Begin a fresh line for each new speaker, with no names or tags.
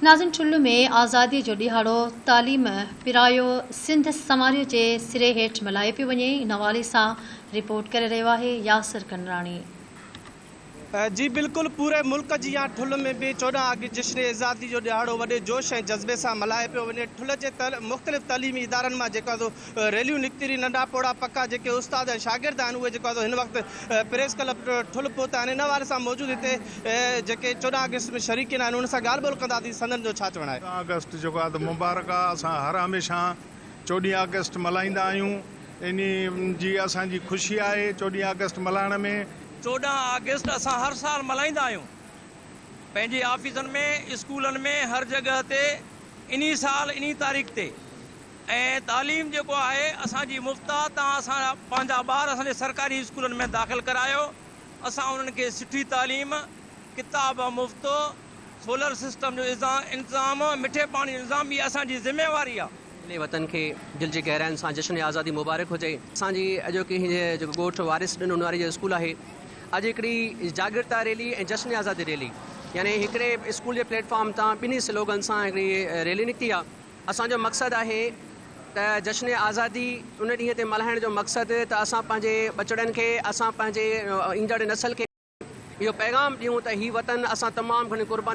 नाज़िन ठुल्लु में आज़ादी जो ॾिहाड़ो तालीम पिरायो सिंध समारियो जे सिरे हेठि मल्हाए पियो वञे। इन हवाले सां रिपोर्ट करे रहियो आहे यासिर कंडराणी।
जी बिल्कुल, पूरे मुल्क जी यहाँ ठुल में भी 14 अगस्त जश्न आज़ादी जो ॾिहाड़ो वॾे जोश ऐं जज़्बे सां मल्हाए पियो वञे। ठुल जे मुख़्तलिफ़ तलीमी इदारनि मां जेका रैलियूं निकिती, नंढा पोड़ा पका जेके उस्ताद ऐं शागिर्द आहिनि उहे जेको हिन वक़्तु प्रेस क्लब ठुल पहुता आहिनि। इन हवाले सां मौजूदु हिते जेके 14 अगस्त में शरीकिन आहिनि उन सां ॻाल्हि ॿोल कंदासीं। संदन जो छा चवणु आहे?
14 अगस्त जेको आहे त मुबारक आहे। असां हर हमेशह 14 अगस्त मल्हाईंदा आहियूं। इन जी असांजी ख़ुशी आहे 14 अगस्त मल्हाइण में।
14 अगस्त असां हर साल मल्हाईंदा आहियूं पंहिंजे ऑफिसनि में, स्कूलनि में, हर जगह ते इन्ही साल इन्ही तारीख़ ते। ऐं तालीम जेको आहे असांजी मुफ़्त आहे। तव्हां असां पंहिंजा ॿार असांजे सरकारी स्कूलनि में दाख़िल करायो। असां उन्हनि खे सुठी तालीम, किताब मुफ़्त, सोलर सिस्टम जो इंतज़ाम, मिठे पाणी जो इंतज़ाम बि असांजी ज़िम्मेवारी आहे।
वतन के दिल के गहराइनि सां जश्न आज़ादी मुबारक हुजे। असांजी अॼोकी जेको ॻोठ वारिस ॾिनो वारी जो स्कूल आहे, अॼु हिकिड़ी जागृता रैली ऐं जश्न आज़ादी रैली, यानी हिकिड़े स्कूल जे प्लेटफॉर्म तां ॿिन्ही स्लोगन सां हिकिड़ी रैली निकिती आहे। असांजो मक़सदु आहे त जश्न आज़ादी उन ॾींहं ते मल्हाइण जो मक़सदु त असां पंहिंजे बचड़नि खे, असां पंहिंजे ईंदड़ नसल खे इहो पैगाम ॾियूं त हीउ वतन असां तमामु घणी क़ुर्बानी